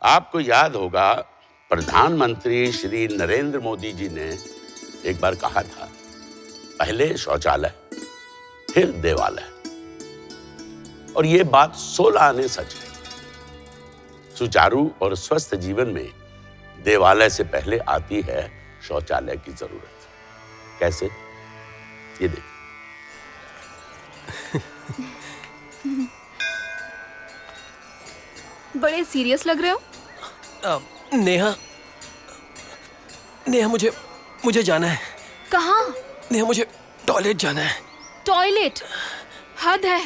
आपको याद होगा प्रधानमंत्री श्री नरेंद्र मोदी जी ने एक बार कहा था, पहले शौचालय फिर देवालय। और ये बात 16 आने सच है। सुचारू और स्वस्थ जीवन में देवालय से पहले आती है शौचालय की जरूरत। कैसे? ये देखिए। बड़े सीरियस लग रहे हो। नेहा मुझे जाना है। कहाँ? नेहा मुझे टॉयलेट जाना है। टॉयलेट? हद है।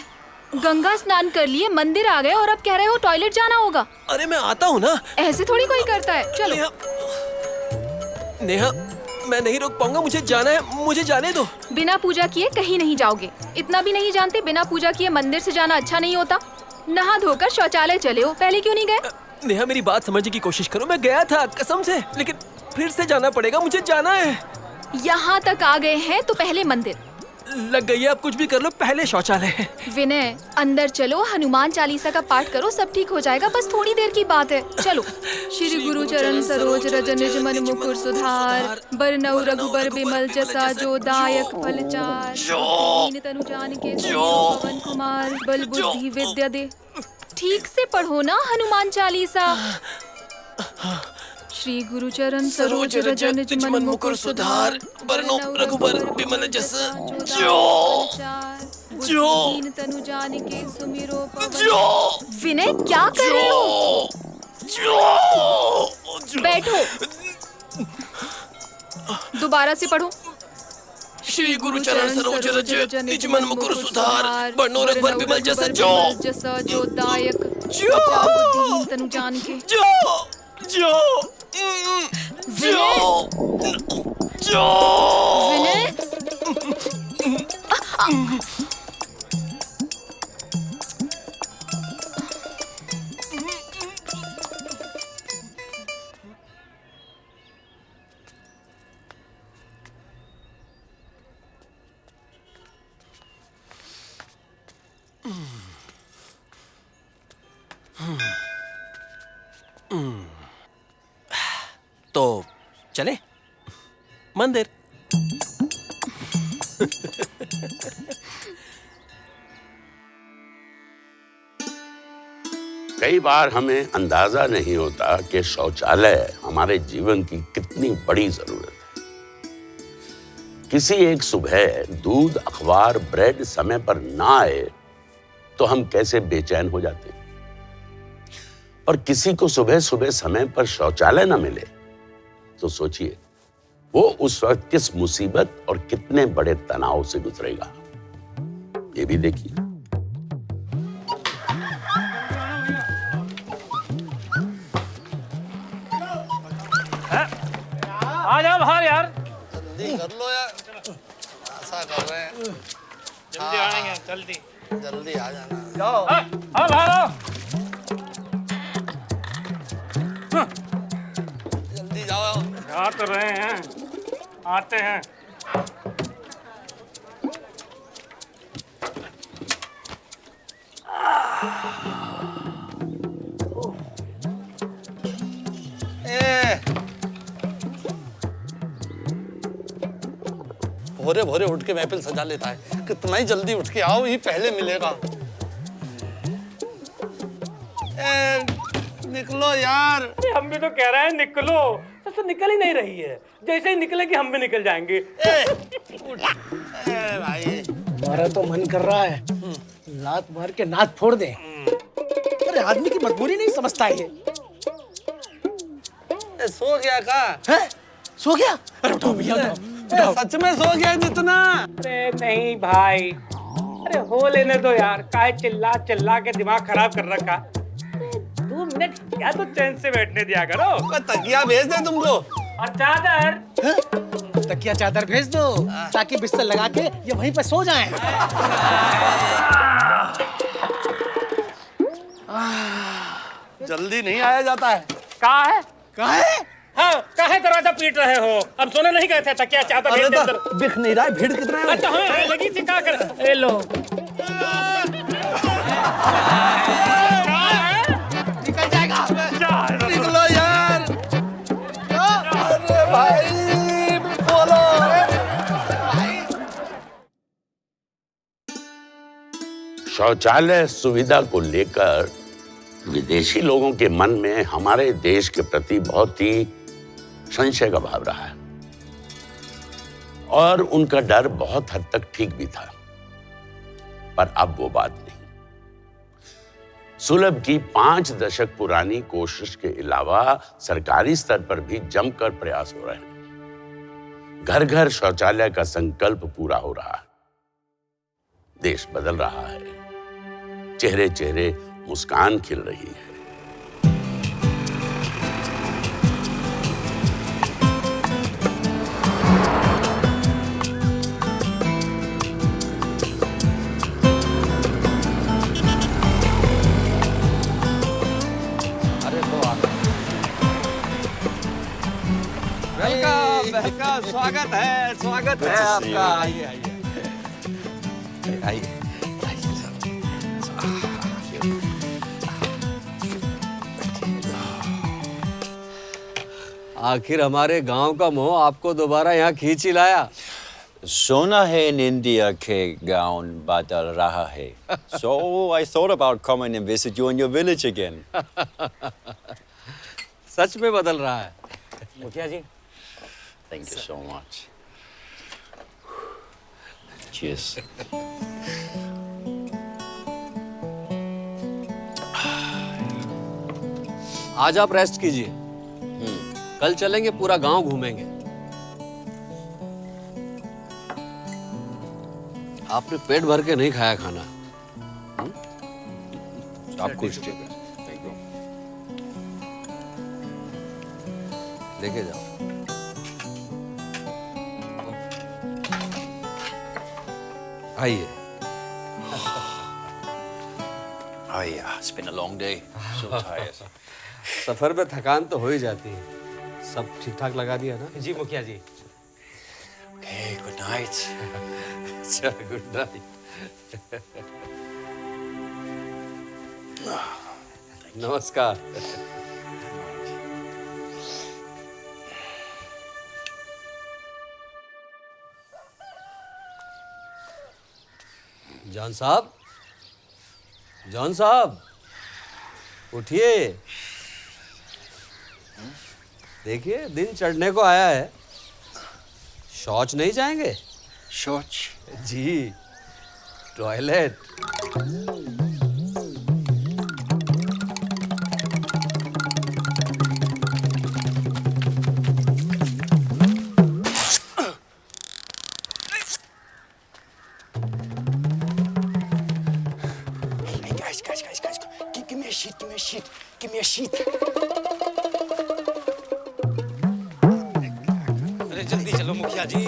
गंगा स्नान कर लिए, मंदिर आ गए और अब कह रहे हो टॉयलेट जाना होगा। अरे मैं आता हूँ ना। ऐसे थोड़ी कोई करता है। चलो। नेहा मैं नहीं रोक पाऊंगा, मुझे जाना है, मुझे जाने दो। बिना पूजा किए कहीं नहीं जाओगे। इतना भी नहीं जानते बिना पूजा किए मंदिर से जाना अच्छा नहीं होता? नहा धोकर शौचालय चले हो, पहले क्यों नहीं गए? नेहा मेरी बात समझने की कोशिश करो। मैं गया था कसम से, लेकिन फिर से जाना पड़ेगा, मुझे जाना है। यहाँ तक आ गए हैं तो पहले मंदिर। लग गई है, आप कुछ भी कर लो, पहले शौचालय। विनय अंदर चलो, हनुमान चालीसा का पाठ करो, सब ठीक हो जाएगा, बस थोड़ी देर की बात है। चलो। श्री गुरु चरण सरोज रज निज मन मुकुर सुधार, बरनउँ रघुबर बिमल जसा जो दायक फल चार, दीन तनु जानिके पवन कुमार, बल बुद्धि विद्या दे। ठीक से पढ़ो ना हनुमान चालीसा। श्री गुरु चरण सरोज रज निज मन मुकुर सुधार, बरनउँ रघुबर बिमल जसा जो दीन तनु जानिके सुमिरो पवन। विनय क्या कर रहे हो? बैठो। दोबारा से पढ़ो। श्री गुरु चरण सरोज रज निज मन मुकुर सुधार, बरनउँ रघुबर बिमल जसा जो दायक दीन तनु जानिके विनय तो चले मंदिर। कई बार हमें अंदाजा नहीं होता कि शौचालय हमारे जीवन की कितनी बड़ी जरूरत है। किसी एक सुबह दूध, अखबार, ब्रेड समय पर ना आए तो हम कैसे बेचैन हो जाते, और किसी को सुबह सुबह समय पर शौचालय ना मिले तो सोचिए वो उस वक्त किस मुसीबत और कितने बड़े तनाव से गुजरेगा। ये भी देखिए। आ जाओ बाहर यार। जल्दी कर लो यार, ऐसा कर रहे हैं। जल्दी आएंगे, जल्दी जल्दी आ जाना। जाओ। आओ बाहर आओ। जल्दी जाओ। जा तो रहे हैं, आते हैं। भोरे भोरे उठ के महफिल सजा लेता है। कितना ही जल्दी उठ के आओ, ये पहले मिलेगा। निकलो यार। हम भी तो कह रहे हैं निकलो, तो निकल ही नहीं रही है। जैसे ही निकलेगी हम भी निकल जाएंगे। भाई हमारा तो मन कर रहा है लात मार के नाक फोड़ दे। अरे आदमी की मजबूरी नहीं समझता ये। सो गया का? है? सो गया? अरे उठाओ भैया, उठाओ। सच में सो गया जितना? अरे नहीं भाई, अरे हो लेने दो यार। काहे चिल्ला चिल्ला के दिमाग खराब कर रखा। 2 मिनट क्या तो चैन से बैठने दिया करो। तकिया भेज दे तुमको। और चादर। तकिया चादर भेज दो ताकि बिस्तर लगा के ये वहीं पे सो जाएं। जल्दी नहीं आया जाता है। कहाँ है? कहाँ है? हाँ, काहे दरवाजा पीट रहे हो? हम सोने नहीं गए थे? तकिया चादर भेज दे अंदर। दिख नहीं रहा है, भीड़ कितना है? अच्छा हाँ, लगी थी क्या कर? ए लो। निकल जाएगा। शौचालय सुविधा को लेकर विदेशी लोगों के मन में हमारे देश के प्रति बहुत ही संशय का भाव रहा है और उनका डर बहुत हद तक ठीक भी था। पर अब वो बात नहीं। सुलभ की 5 दशक पुरानी कोशिश के अलावा सरकारी स्तर पर भी जमकर प्रयास हो रहे हैं। घर घर शौचालय का संकल्प पूरा हो रहा है। देश बदल रहा है। चेहरे चेहरे मुस्कान खिल रही है। वेलकम, स्वागत है आपका। आइए आइए। आखिर हमारे गांव का मोह आपको दोबारा यहाँ खींच ही लाया। सोना है in India के गाउन बदल रहा है. So I thought about coming and visit you in your village again. सच में बदल रहा है। मुखिया जी, Thank you so much. Cheers. आज आप रेस्ट कीजिए। कल चलेंगे, पूरा गांव घूमेंगे। आपने पेट भर के नहीं खाया खाना। आप खुश थे। Thank you. लेके जाओ। आइए। Oh yeah, it's been a long day. So tired. सफर में थकान तो हो ही जाती है। सब ठीक ठाक लगा दिया ना? जी मुखिया जी। Okay, good night. चलो, गुड नाइट। नमस्कार। जॉन साहब, जॉन साहब, उठिए। देखिए, दिन चढ़ने को आया है। शौच नहीं जाएंगे? शौच? जी, toilet. Guys. Give me a sheet. Give me a sheet. अरे जल्दी चलो मुखिया जी।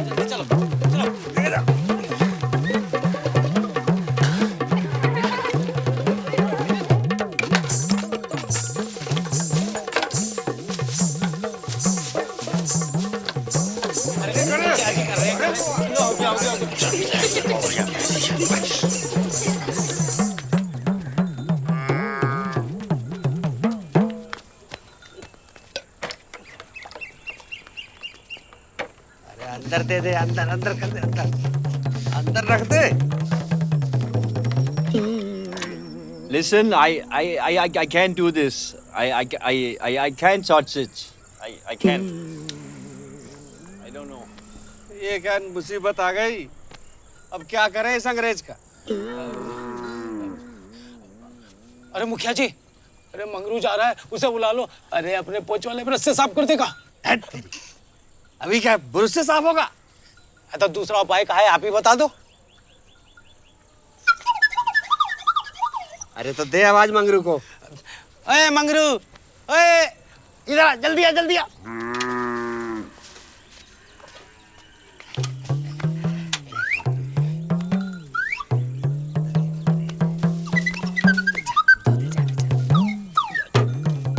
जल्दी चलो। अंदर दे दे, अंदर कर दे, अंदर रख दे। Listen, I can't do this. I can't touch it. I can't. I don't know. ये क्या मुसीबत आ गई? अब क्या करें इस अंग्रेज का? अरे मुखिया जी, अरे मंगरू जा रहा है, उसे बुला लो। अरे अपने पोछ वाले ब्रश से साफ कर देगा। अभी क्या ब्रश से साफ होगा? तो दूसरा उपाय कहा है, आप ही बता दो। अरे तो दे आवाज मंगरू को। अरे मंगरू, अरे इधर आ, जल्दी आ।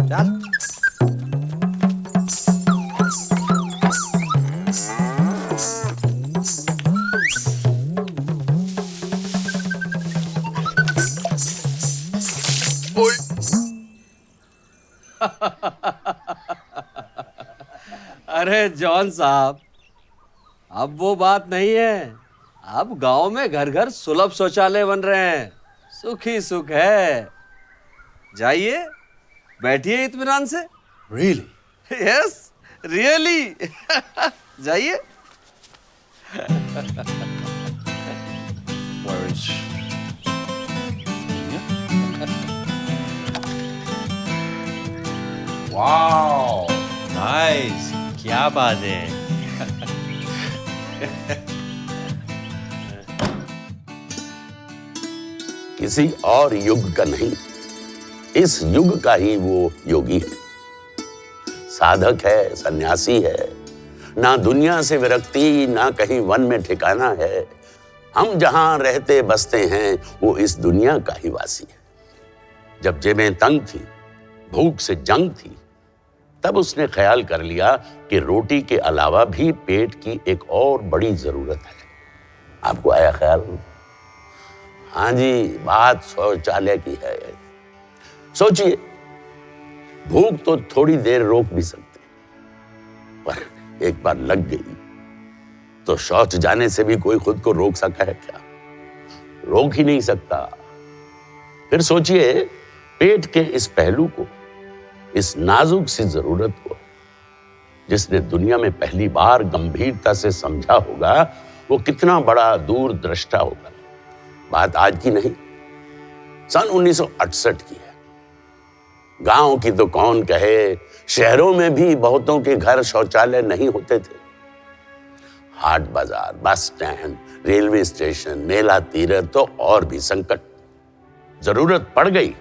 चल। अरे जॉन साहब, अब वो बात नहीं है। अब गांव में घर घर सुलभ शौचालय बन रहे हैं। सुख ही सुख है। जाइए, बैठिए इत्मीनान से। रियली? Yes, really. जाइए। वाओ, नाइस, क्या बात है। किसी और युग का नहीं, इस युग का ही वो योगी है। साधक है, सन्यासी है, ना दुनिया से विरक्ति, ना कहीं वन में ठिकाना है। हम जहां रहते बसते हैं वो इस दुनिया का ही वासी है। जब जेबें तंग थी, भूख से जंग थी, तब उसने ख्याल कर लिया कि रोटी के अलावा भी पेट की एक और बड़ी जरूरत है। आपको आया ख्याल? हाँ जी, बात शौचालय की है। सोचिए, भूख तो थोड़ी देर रोक भी सकते, पर एक बार लग गई तो शौच जाने से भी कोई खुद को रोक सका है क्या? रोक ही नहीं सकता। फिर सोचिए, पेट के इस पहलू को, इस नाजुक सी जरूरत को जिसने दुनिया में पहली बार गंभीरता से समझा होगा, वो कितना बड़ा दूरदृष्टा होगा। बात आज की नहीं, सन 1968 की है। गांव की तो कौन कहे, शहरों में भी बहुतों के घर शौचालय नहीं होते थे। हाट बाजार, बस स्टैंड, रेलवे स्टेशन, मेला तीरथ तो और भी संकट। जरूरत पड़ गई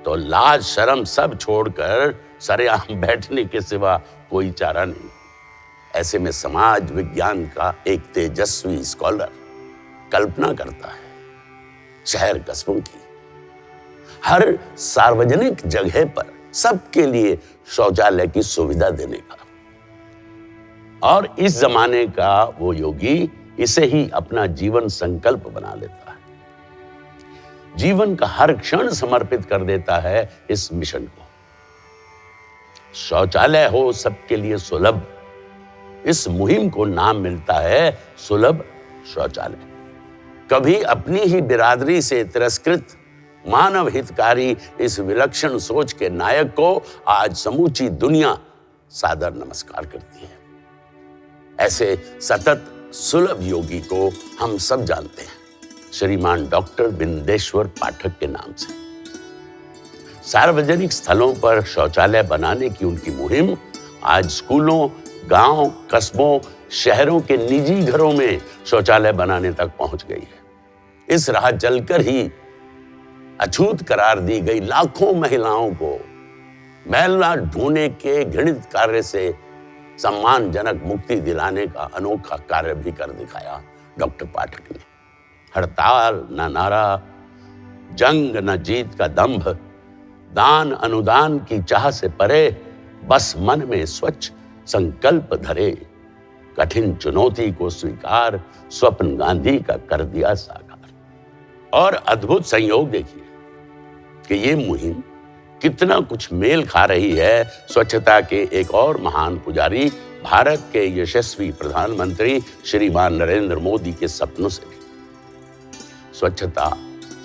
तो लाज शर्म सब छोड़कर सरेआम बैठने के सिवा कोई चारा नहीं। ऐसे में समाज विज्ञान का एक तेजस्वी स्कॉलर कल्पना करता है शहर कस्बों की हर सार्वजनिक जगह पर सबके लिए शौचालय की सुविधा देने का। और इस जमाने का वो योगी इसे ही अपना जीवन संकल्प बना लेता है। जीवन का हर क्षण समर्पित कर देता है इस मिशन को। शौचालय हो सबके लिए सुलभ, इस मुहिम को नाम मिलता है सुलभ शौचालय। कभी अपनी ही बिरादरी से तिरस्कृत मानव हितकारी इस विलक्षण सोच के नायक को आज समूची दुनिया सादर नमस्कार करती है। ऐसे सतत सुलभ योगी को हम सब जानते हैं, श्रीमान डॉक्टर बिंदेश्वर पाठक के नाम से। सार्वजनिक स्थलों पर शौचालय बनाने की उनकी मुहिम आज स्कूलों, गांव, कस्बों, शहरों के निजी घरों में शौचालय बनाने तक पहुंच गई है। इस राह चलकर ही अछूत करार दी गई लाखों महिलाओं को मैला ढूंढने के घृणित कार्य से सम्मानजनक मुक्ति दिलाने का अनोखा कार्य भी कर दिखाया डॉक्टर पाठक ने। हड़ताल न नारा, जंग न जीत का दंभ, दान अनुदान की चाह से परे, बस मन में स्वच्छ संकल्प धरे, कठिन चुनौती को स्वीकार, स्वप्न गांधी का कर दिया साकार। और अद्भुत संयोग देखिए कि ये मुहिम कितना कुछ मेल खा रही है स्वच्छता के एक और महान पुजारी, भारत के यशस्वी प्रधानमंत्री श्रीमान नरेंद्र मोदी के सपनों से भी। स्वच्छता,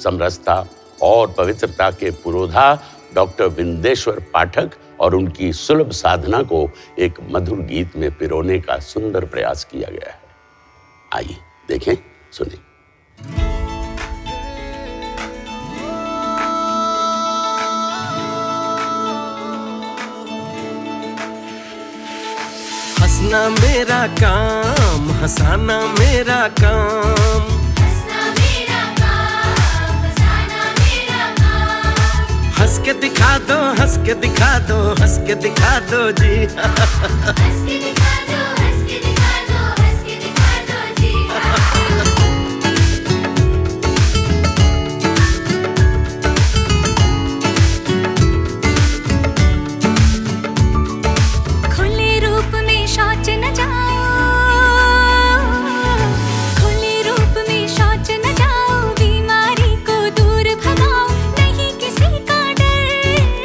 समरसता और पवित्रता के पुरोधा डॉक्टर बिंदेश्वर पाठक और उनकी सुलभ साधना को एक मधुर गीत में पिरोने का सुंदर प्रयास किया गया है। आइए देखें, सुनें। हंसना मेरा काम, हंसाना मेरा काम, हंस के दिखा दो, हंस के दिखा दो, हंस के दिखा दो जी। हंस के दिखा दो, हंस के दिखा दो, हंस के दिखा दो जी। खुले रूप में शौच न जाओ, खुले रूप में शौच न जाओ, बीमारी को दूर भगाओ, नहीं किसी का डर,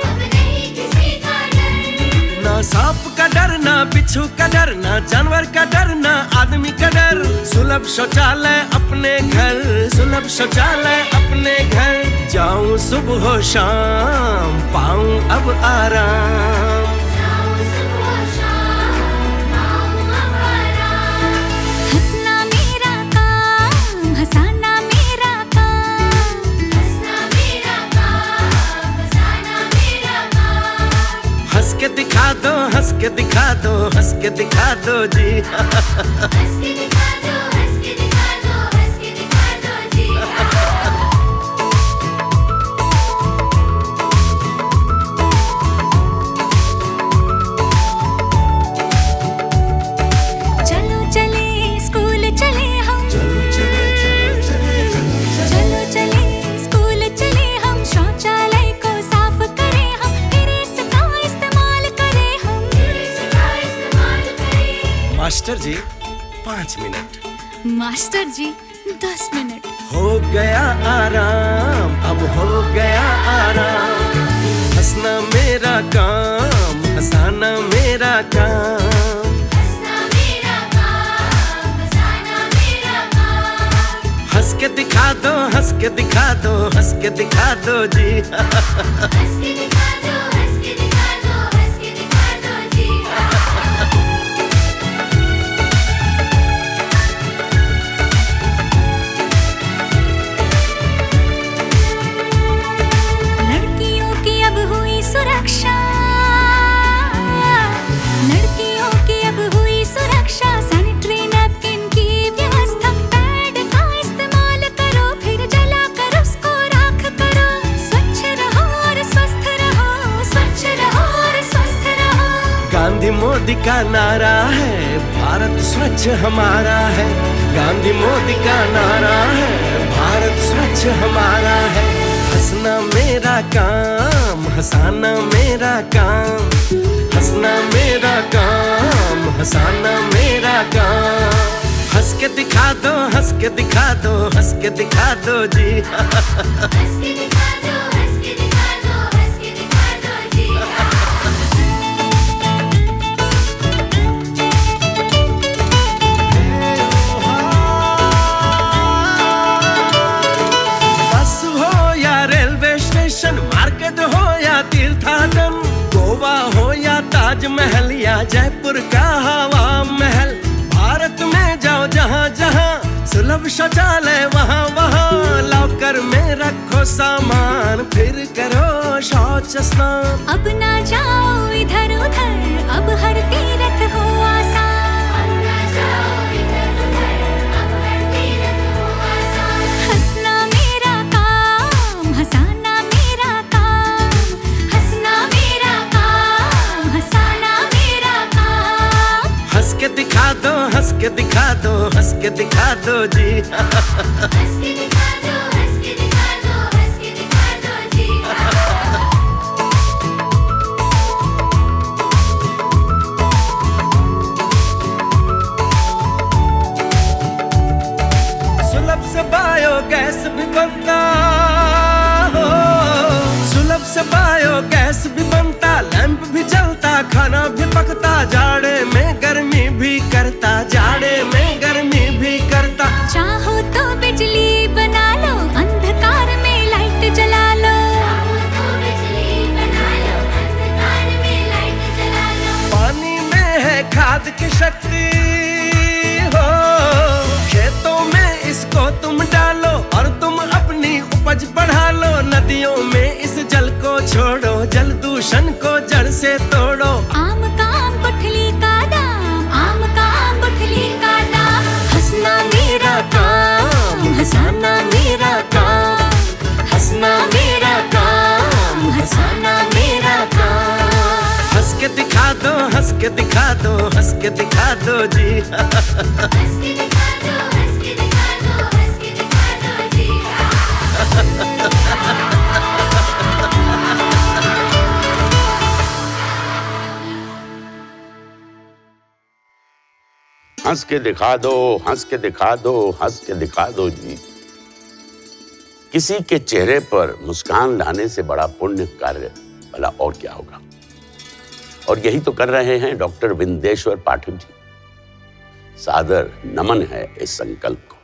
अब नहीं किसी का डर। ना सांप का डर, ना बिच्छू पशु का डर, ना जानवर का डर, ना आदमी का डर। सुलभ शौचालय अपने घर, सुलभ शौचालय अपने घर। जाऊं सुबह हो शाम, पाऊं अब आराम। हंसना मेरा काम, हंसाना मेरा काम। हंसना मेरा काम, हंसाना मेरा काम। हंस के दिखा दो, हंस के दिखा दो, हंस के दिखा दो जी। हंस के दिखा दो, हंस के दिखा दो, हंस के दिखा दो जी। चलो चले स्कूल चले हम, चलो चले स्कूल चले हम। शौचालय को साफ करें हम, फिर इसका इस्तेमाल करें हम, फिर इसका इस्तेमाल करें। मास्टर जी 5 मिनट। मास्टर जी 10 मिनट। हो गया आराम, अब हो गया आराम। हंसना मेरा काम, हंसाना मेरा काम। हंसना मेरा काम, हंसाना मेरा काम। हंस के दिखा दो, हंस के दिखा दो, हंस के दिखा दो जी। हंस के दिखा दो, हंस के दिखा दो, हंस के दिखा दो जी। लड़कियों की अब हुई सुरक्षा, लड़कियों की अब हुई सुरक्षा। सैनिटरी नैपकिन की व्यवस्था, पैड का इस्तेमाल करो, फिर जला कर उसको राख करो। स्वच्छ रहो और स्वस्थ रहो, स्वच्छ रहो और स्वस्थ रहो। गांधी मोदी का नारा है, भारत स्वच्छ हमारा है। गांधी मोदी का नारा है, भारत स्वच्छ हमारा है। हंसना मेरा काम, हंसाना मेरा काम। हंसना मेरा काम, हंसाना मेरा काम। हंस के दिखा दो, हंस के दिखा दो, हंस के दिखा दो जी। हंस के दिखा दो, हंस के दिखा दो, हंस के दिखा दो जी। बस हो या रेलवे स्टेशन, मार्केट हो या तीर्थाटन। गोवा हो या ताजमहल, या जयपुर का हवा महल। भारत में जाओ जहाँ जहाँ, सुलभ शौचालय वहाँ वहाँ। लॉकर में रखो सामान, फिर करो शौच स्नान। अब ना जाओ इधर उधर, अब हर तीरथ हो आसान। अब ना जाओ इधर उधर, अब हर तीरथ हो आसान। हंसना मेरा काम, हंसाना मेरा काम। हंसना मेरा काम, हंसाना मेरा काम। हंस के दिखा दो, हंस के दिखा दो, हंस के दिखा दो जी। हंस के दिखा दो, हंस के दिखा दो, हंस के दिखा दो जी। सुलभ से बायोगैस भी बनता हो, सुलभ से बायोगैस भी बनता। लैंप भी जलता, खाना भी पकता। जाड़े में गर्मी भी करता, जाड़े में गर्मी भी करता। चाहो तो बिजली बना लो, अंधकार में लाइट जला लो। चाहो तो बिजली बना लो, अंधकार में लाइट जला लो। पानी में है खाद की शक्ति हो, खेतों में इसको तुम डालो और तुम अपनी उपज बढ़ा लो। नदियों में इस जल को छोड़ो, जल दूषण को जड़ से तोड़ो। आम का आम गुठली का दाम, आम का आम गुठली का दाम। हंसना मेरा काम, हंसाना मेरा काम। हंसना मेरा काम, हंसाना मेरा काम। हंस के दिखा दो, हंस के दिखा दो, हंस के दिखा दो जी। हंस के दिखा दो, हंस के दिखा दो, हंस के दिखा दो जी। हंस के दिखा दो, हंस के दिखा दो, हंस के दिखा दो जी। किसी के चेहरे पर मुस्कान लाने से बड़ा पुण्य कार्य भला और क्या होगा। और यही तो कर रहे हैं डॉक्टर विंदेश्वर पाठक जी। सादर नमन है इस संकल्प को।